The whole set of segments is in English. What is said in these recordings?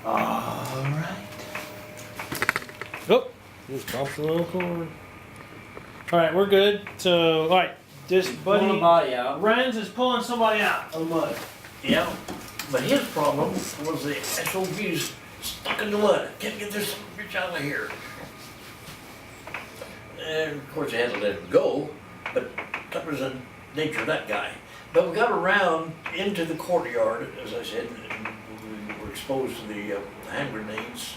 All right. Oh, just bumped the little cord. All right, we're good. So, all right, this Pulling the buddy body out. Renz is pulling somebody out of the mud. Yeah, but his problem was the SOB's stuck in the mud. Can't get this bitch out of here. And of course, he had to let him go, but that was the nature of that guy. But we got around into the courtyard, as I said, and we were exposed to the hand grenades.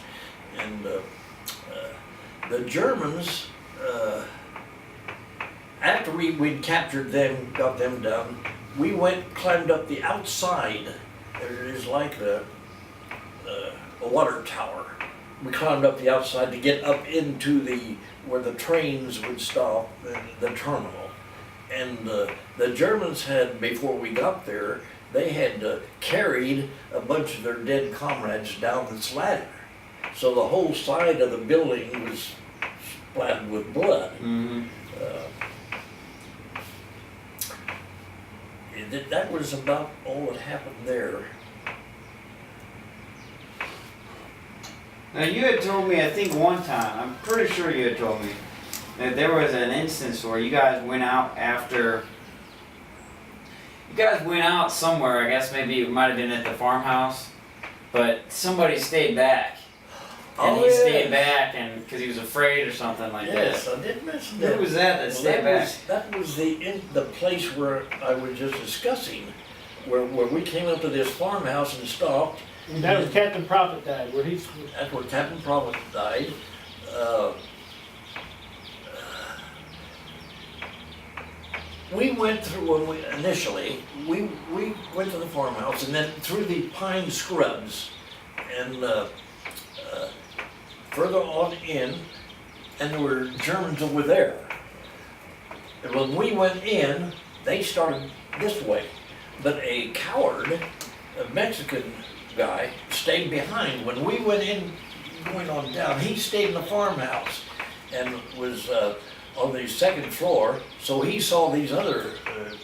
And the Germans, after we'd captured them, got them down, we climbed up the outside. There is like a water tower. We climbed up the outside to get up into where the trains would stop, the terminal. And the Germans had, before we got there, they had carried a bunch of their dead comrades down this ladder. So the whole side of the building was splattered with blood. Mm-hmm. That was about all that happened there. Now you had told me, I think one time, I'm pretty sure you had told me, that there was an instance where you guys went out somewhere, I guess maybe it might have been at the farmhouse, but somebody stayed back. And he stayed back and because he was afraid or something like that. Yes, I did mention that. Who was that stayed back? That was the place where I was just discussing, where we came up to this farmhouse and stopped. And that was Captain Prophet died, where he's. That's where Captain Prophet died. We went through, initially, we went to the farmhouse and then through the pine scrubs and further on in, and there were Germans over there. And when we went in, they started this way. But a coward, a Mexican guy, stayed behind. When we went in, going on down, he stayed in the farmhouse and was on the second floor. So he saw these other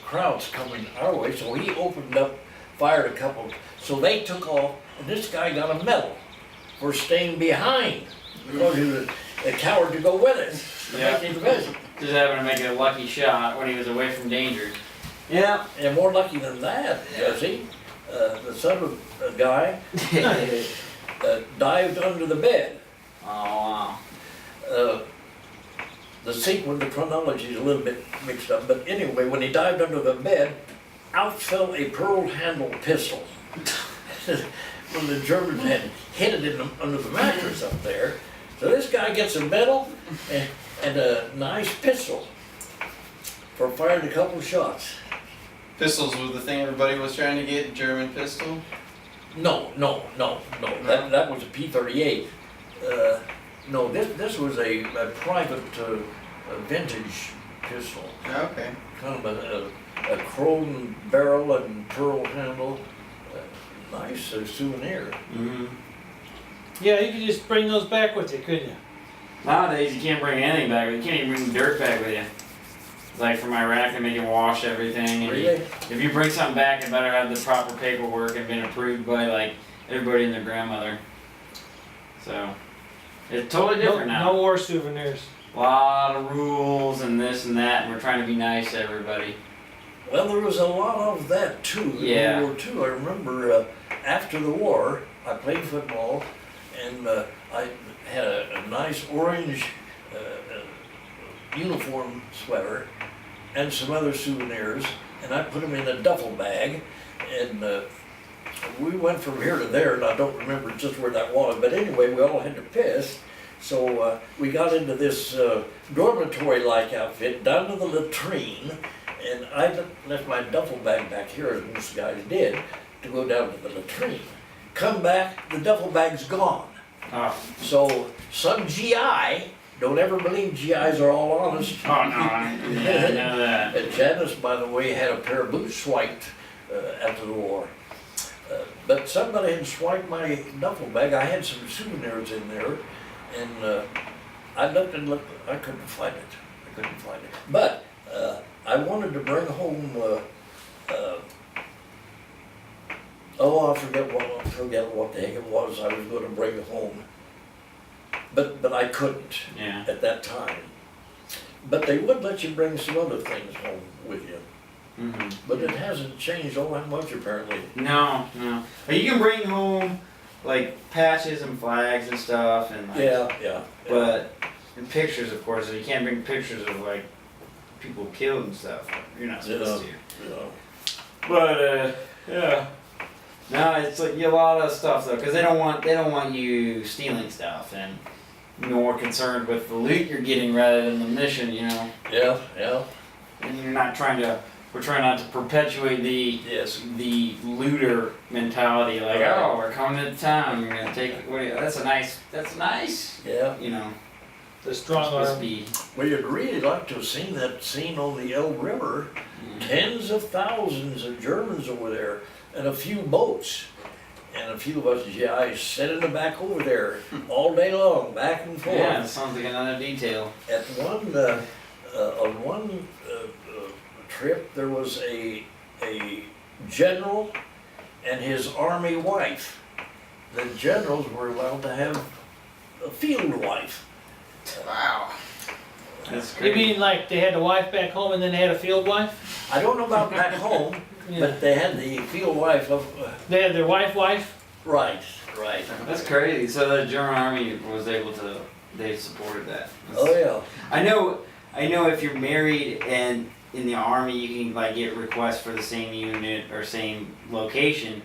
crowds coming our way, so he opened up, fired a couple. So they took off, and this guy got a medal for staying behind because he was a coward to go with us. Yeah. Just Just having to make a lucky shot when he was away from danger. Yeah. and more lucky than that, Jesse, the son of a guy dived under the bed. Oh wow. The sequence, the chronology is a little bit mixed up, but anyway, when he dived under the bed, out fell a pearl-handled pistol. When the Germans had hid it under the mattress up there. So this guy gets a medal and a nice pistol for firing a couple of shots. Pistols was the thing everybody was trying to get, German pistol? No. That was a P-38. No, this was a private vintage pistol. Okay. Kind of a chrome barrel and pearl handle. Nice souvenir. Mm-hmm. Yeah, you could just bring those back with you, couldn't you? Nowadays you can't bring anything back. You can't even bring dirt back with you. Like from Iraq, they make you wash everything. And Really? if you bring something back, it better have the proper paperwork and been approved by like everybody and their grandmother. So it's totally different now. No war souvenirs. A lot of rules and this and that, and we're trying to be nice to everybody. Well, there was a lot of that too in World War II. I remember after the war, I played football, and I had a nice orange uniform sweater and some other souvenirs, and I put them in a duffel bag, and we went from here to there, and I don't remember just where that was, but anyway, we all had to piss, so we got into this dormitory-like outfit down to the latrine, and I left my duffel bag back here, as most guys did, to go down to the latrine. Come back, the duffel bag's gone. Oh, So some GI, don't ever believe GIs are all honest. oh no, I know that. And Janice, by the way, had a pair of boots swiped after the war. But somebody had swiped my duffel bag. I had some souvenirs in there, and I looked and looked. I couldn't find it. But I wanted to bring home Oh, I forget what the heck it was I was gonna bring home. But I couldn't Yeah. at that time. But they would let you bring some other things home with you. Mm-hmm. But it hasn't changed all that much apparently. No. But you can bring home like patches and flags and stuff, and like, Yeah. But and pictures, of course, you can't bring pictures of like people killed and stuff. You're not supposed to. Yeah. But yeah. No, it's like a lot of stuff though, because they don't want you stealing stuff, and you're more concerned with the loot you're getting rather than the mission, you know. Yeah. And you're not trying to. We're trying not to perpetuate Yes. the looter mentality, like, oh, we're coming to town, you're gonna take it. That's nice. Yeah. You know, The strong supposed to arm. be. We would really like to have seen that scene on the Elbe River. Tens of thousands of Germans over there and a few boats. And a few of us GIs sat in the back over there all day long, back and forth. Yeah, it sounds like another detail. At on one trip, there was a general and his army wife. The generals were allowed to have a field wife. Wow. That's You great. mean like they had a wife back home and then they had a field wife? I don't know about back home, Yeah. but they had the field wife of, They had their wife? right. That's crazy. So the German army was able to. They supported that. Oh, yeah. I know if you're married and in the army, you can like get requests for the same unit or same location,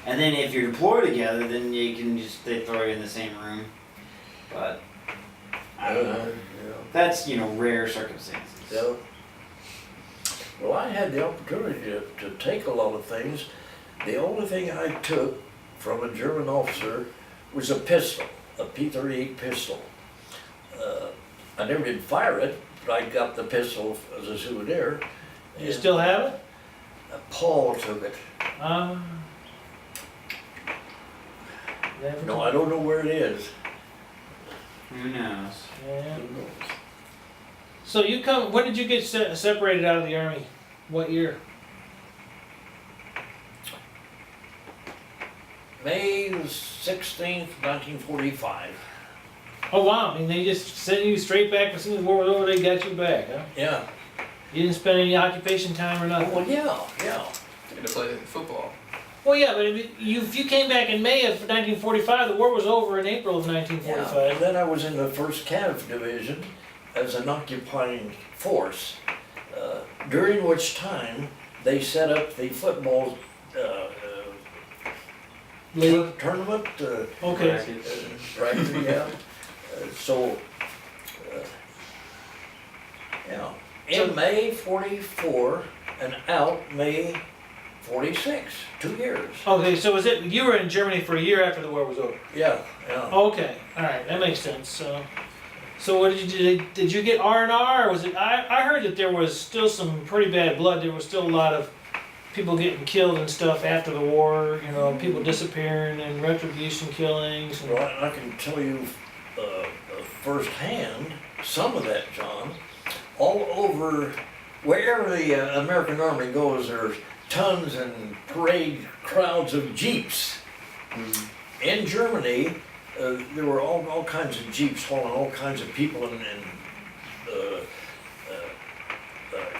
and then if you're deployed together, then you can they throw you in the same room. But I don't know. That's rare circumstances. Yeah. Well, I had the opportunity to take a lot of things. The only thing I took from a German officer was a pistol, a P-38 pistol. I never did fire it, but I got the pistol as a souvenir. You still have it? Paul took it. No, I don't know where it is. Who knows? Yeah. So when did you get separated out of the army? What year? May 16th, 1945. Oh wow, I mean they just sent you straight back as soon as the war was over, they got you back, huh? Yeah. You didn't spend any occupation time or nothing? Well, yeah. I had to play football. Well, yeah, but if you came back in May of 1945, the war was over in April of Yeah, 1945. and then I was in the 1st Cav Division as an occupying force, during which time they set up the football League? tournament. Okay. Bracket, yeah. Yeah. In May 44 and out May 46, 2 years. Okay, so you were in Germany for a year after the war was over? Yeah. Okay, alright, that makes sense. So what did you do? Did you get R&R, or was it, I heard that there was still some pretty bad blood, there was still a lot of people getting killed and stuff after the war, people disappearing and retribution killings. And, Well, I can tell you firsthand some of that, John. All over, wherever the American Army goes, there's tons and parade crowds of jeeps. In Germany, there were all kinds of jeeps hauling all kinds of people and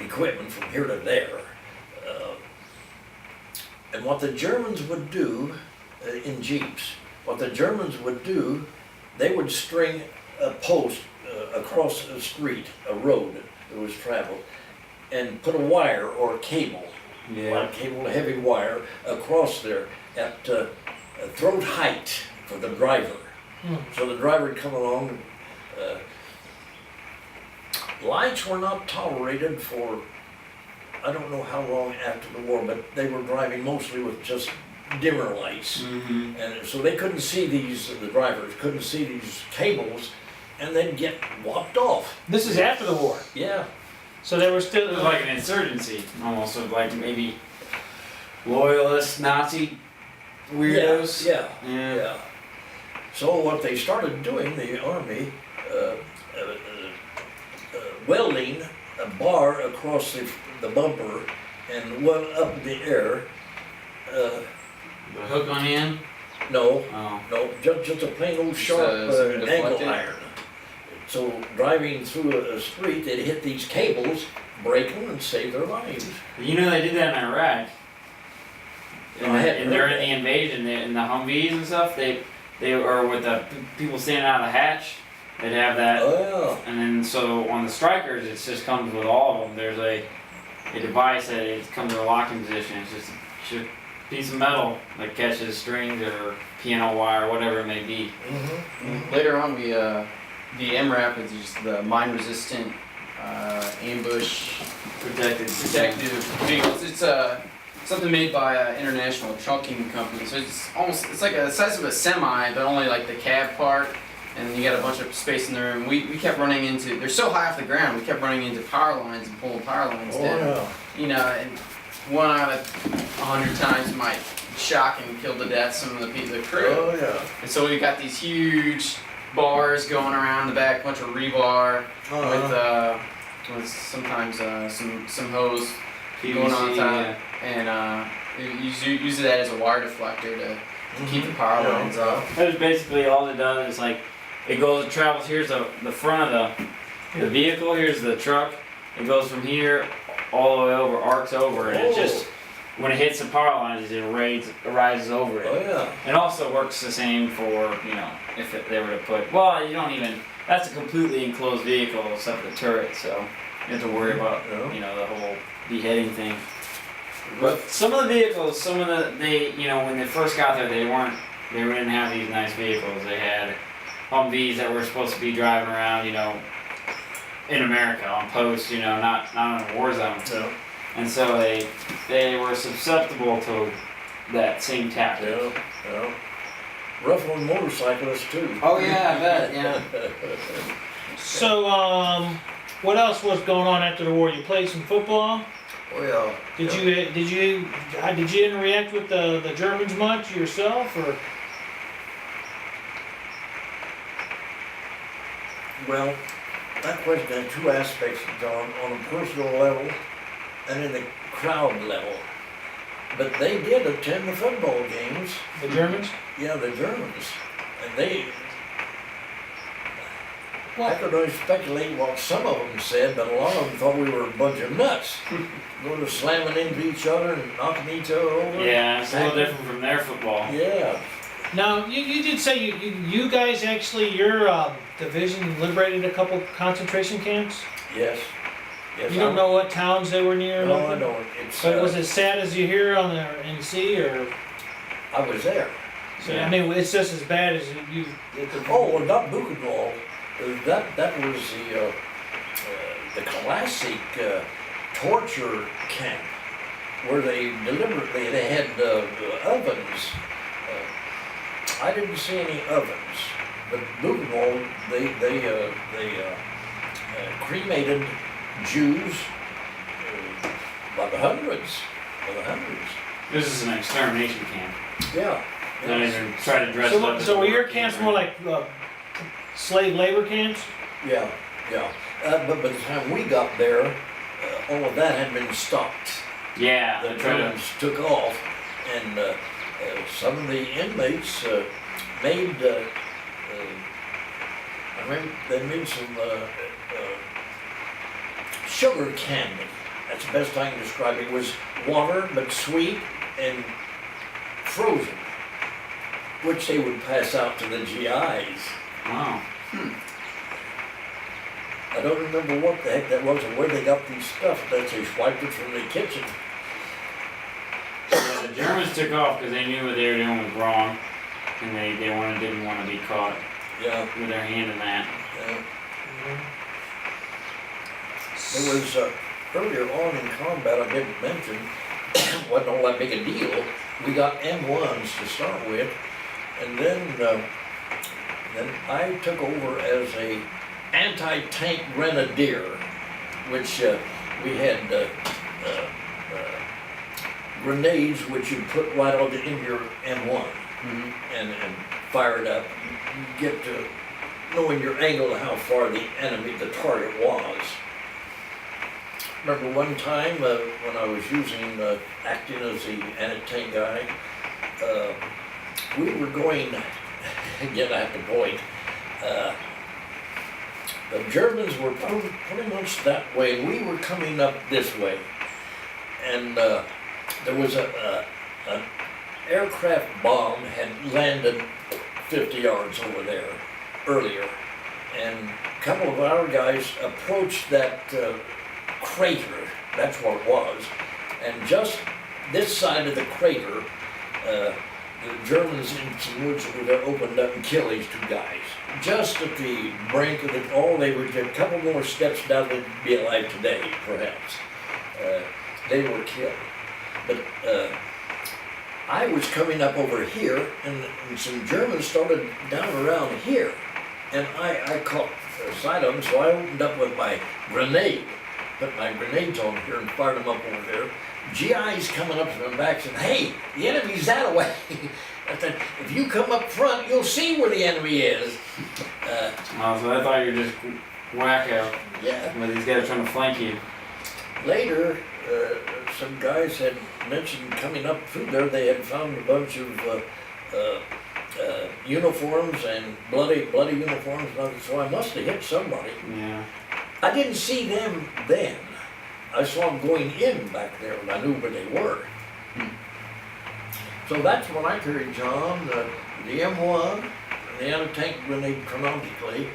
equipment from here to there. And what the Germans would do in jeeps, they would string a post across a street, a road that was traveled, and put a wire or a cable, heavy wire, across there at throat height for the driver. So the driver would come along. Lights were not tolerated for I don't know how long after the war, but they were driving mostly with just dimmer lights. And so they couldn't see the drivers couldn't see these cables, and they'd get walked off. This is after the war, Yeah. so they were It still. was like an insurgency, almost of like maybe loyalist Nazi weirdos. Yeah. So what they started doing, the army, welding a bar across the bumper and one up in the air, The hook on the end? No, Oh. no, just a plain old Just, sharp so it angle deflected? iron. So driving through a street, they'd hit these cables, break them, and save their lives. You know they did that in Iraq. I hadn't And during heard the invasion, in the Humvees and stuff, they or with the people standing out of the hatch, they'd have that. Oh, And then so on the strikers, it just comes with all of them. There's a device that it comes in a locking position. It's just a piece of metal that catches strings or piano wire, whatever it may be. yeah. Mm-hmm. Later on, we the MRAP is just the mine resistant ambush Protected. protective vehicles. It's something made by an international trucking company. So it's like the size of a semi, but only like the cab part. And you got a bunch of space in there. And we kept running into. They're so high off the ground. We kept running into power lines and pulling power lines Oh, down. yeah. You know, and 1 out of 100 times might shock and kill to death some of the people, the crew. Oh, yeah. And so we got these huge bars going around the back, bunch of rebar with sometimes some hose going on PVC, top, and use that as a wire deflector to keep the power Yeah. lines off. That was basically all it does. Is like it travels. Here's the front of the vehicle. Here's the truck. It goes from here all the way over, arcs over, and it just when it hits the power lines, it rises over Oh, it. yeah. It also works the same for if they were to put. Well, you don't even. That's a completely enclosed vehicle except the turret, so you have to worry about Yeah. the whole beheading thing. But some of the vehicles, they when they first got there, they didn't have these nice vehicles. They had Humvees that were supposed to be driving around, in America on post, not on a war zone. Yeah. And so they were susceptible to that same tactic. Yeah. Yeah. Rough on motorcyclists, too. Oh yeah, I bet. Yeah. So, what else was going on after the war? You played some football. Oh, yeah. Did you interact with the Germans much yourself, or? Well, that question had two aspects, John, on a personal level and in the crowd level. But they did attend the football games. The Germans? Yeah, the Germans. And I Well, could only speculate what some of them said, but a lot of them thought we were a bunch of nuts. Going to slamming into each other and knocking each other over. Yeah, it's a little different from their football. Yeah. now you did say you guys actually your division liberated a couple concentration camps. Yes. Yes. You don't know what towns they were near? or No, I nothing? don't. It's, But was it sad as you hear on the NC, or? I was there. So, I mean, it's just as bad as you. Oh, well, not Buchenwald. That was the classic torture camp where they deliberately had ovens. I didn't see any ovens, but Buchenwald they cremated Jews by the hundreds. This is an extermination camp. Yeah. Don't even try to dress it up. So were your camps more like slave labor camps? Yeah, yeah. But by the time we got there, all of that had been stopped. Yeah, The they try to. Germans took off, and some of the inmates made. I remember they made some sugar candy. That's the best I can describe it. It was water, but sweet and frozen, which they would pass out to the GIs. Wow. I don't remember what the heck that was or where they got these stuff. That they swiped it from the kitchen. Yeah, the Germans took off because they knew what they were doing was wrong, and they didn't want to be caught Yeah. with their hand in that. It was earlier on in combat, I didn't mention, wasn't all that big a deal. We got M1s to start with, and then I took over as a anti-tank grenadier, which we had grenades which you put right on in your M1 and fire it up. You get to knowing your angle and how far the target was. Remember one time when I was acting as the anti-tank guy, we were going, again, at the point, the Germans were pretty much that way, and we were coming up this way. And there was an aircraft bomb had landed 50 yards over there earlier. And a couple of our guys approached that crater, that's what it was. And just this side of the crater, the Germans in some woods over there opened up and killed these two guys. Just at the brink of it, they were just a couple more steps down, they'd be alive today, perhaps. They were killed. But I was coming up over here, and some Germans started down around here. And I caught sight of them, so I opened up with my grenade, put my grenades on here and fired them up over there. GIs coming up to my back saying, hey, the enemy's that way. I said, if you come up front, you'll see where the enemy is. Oh, so I thought you were just wacko. Yeah. But these guys are trying to flank you. Later, some guys had mentioned coming up through there, they had found a bunch of uniforms and bloody uniforms, so I must have hit somebody. Yeah. I didn't see them then. I saw them going in back there, and I knew where they were. So that's when I carried John, the M1, the anti-tank grenade chronologically,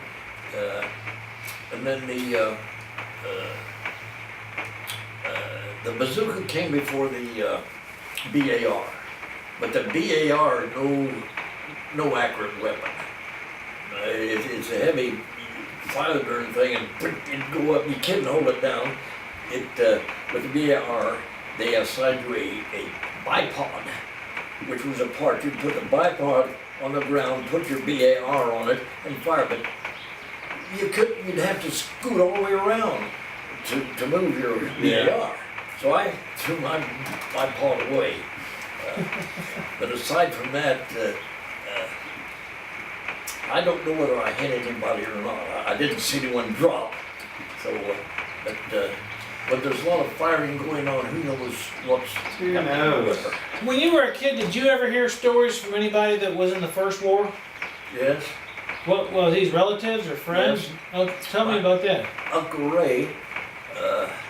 and then the bazooka came before the BAR. But the BAR, no accurate weapon. It's a heavy fire burn thing, and it'd go up, you couldn't hold it down. With the BAR, they assigned you a bipod, which was a part. You'd put the bipod on the ground, put your BAR on it, and fire. But you'd have to scoot all the way around to move your BAR. Yeah. So I threw my bipod away. But aside from that, I don't know whether I hit anybody or not. I didn't see anyone drop. So, but there's a lot of firing going on. Who knows what's Who happening knows? with her. When you were a kid, did you ever hear stories from anybody that was in the First War? Yes, What, well, these relatives or friends? Oh, tell me about that. Uncle Ray,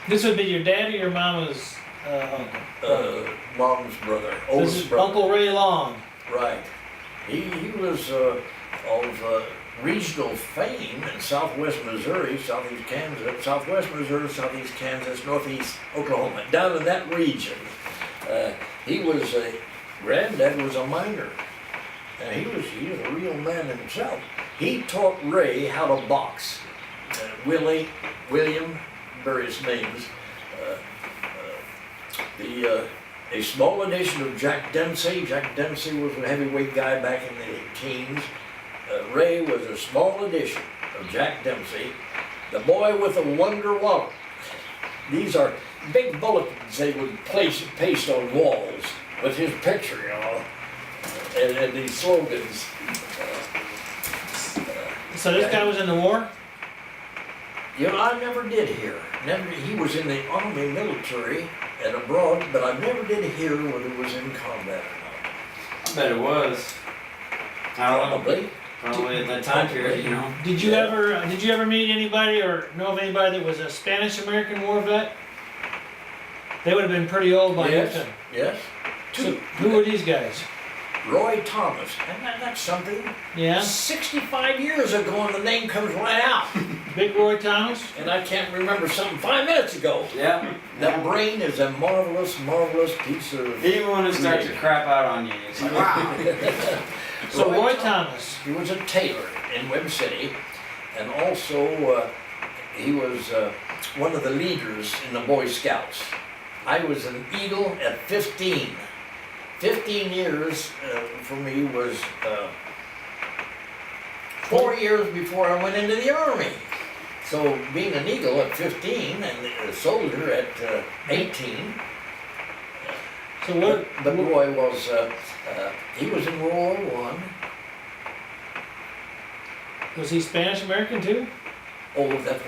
This would be your dad or your mama's uncle? Mom's brother, This oldest is brother. Uncle Ray Long. Right. He was of regional fame in southwest Missouri, southeast Kansas, southwest Missouri, southeast Kansas, northeast Oklahoma, down in that region. He was granddad was a miner. And he was a real man himself. He taught Ray how to box. William, various names. A small edition of Jack Dempsey. Jack Dempsey was a heavyweight guy back in the teens. Ray was a small edition of Jack Dempsey. The boy with a wonder wallet. These are big bulletins they would paste on walls with his picture, you know, and these slogans. So this guy was in the war? You know, I never did hear. He was in the Army military and abroad, but I never did hear whether he was in combat or I bet it was. I don't know. not. Probably at that time period, you know. Did you ever meet anybody or know of anybody that was a Spanish-American war vet? They would have been pretty old by Yes. that time. Yes. So who were these guys? Roy Thomas, and that's something. Yeah, 65 years ago, and the name comes right out. Big Roy Thomas. And I can't remember something 5 minutes ago. Yeah. That brain is a marvelous, marvelous piece of. Even when it starts to crap out on you, it's like, wow. So Roy Thomas. He was a tailor in Webb City, and also he was one of the leaders in the Boy Scouts. I was an Eagle at 15. 15 years for me was 4 years before I went into the Army. So being an Eagle at 15 and a soldier at 18. So what? But Roy was, he was in World War I. Was he Spanish American too? Oh, that's